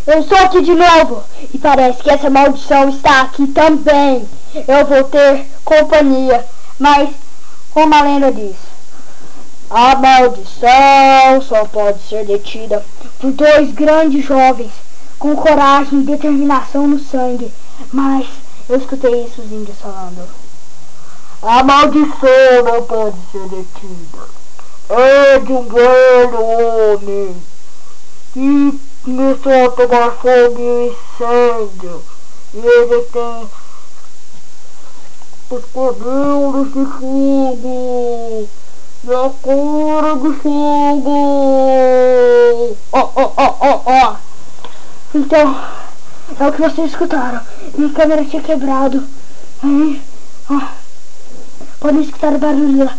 Eu sou aqui de novo. E parece que essa maldição está aqui também. Eu vou ter companhia. Mas, como a lenda diz, a maldição só pode ser detida por dois grandes jovens com coragem e determinação no sangue. Mas eu escutei isso os índios falando. A maldição não pode ser detida. É de um velho homem que começou a pegar fogo e incêndio. E ele tem os cabelos de fogo e a cor de fogo. Ó. Então, é o que vocês escutaram. Minha câmera tinha quebrado. Aí, ó. Podem escutar o barulho lá.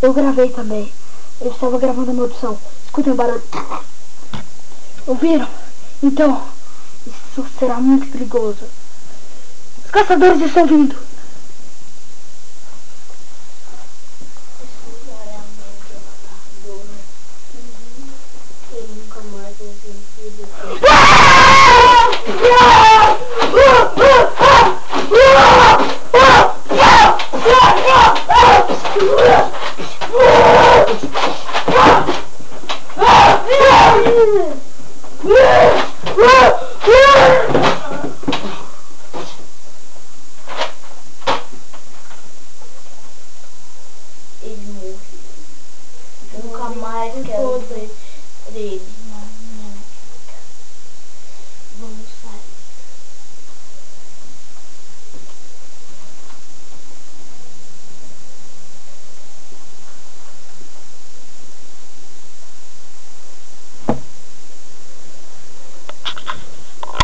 Eu gravei também. Eu estava gravando a maldição. Escutem o barulho. Ouviram? Então, isso será muito perigoso. Os caçadores estão vindo.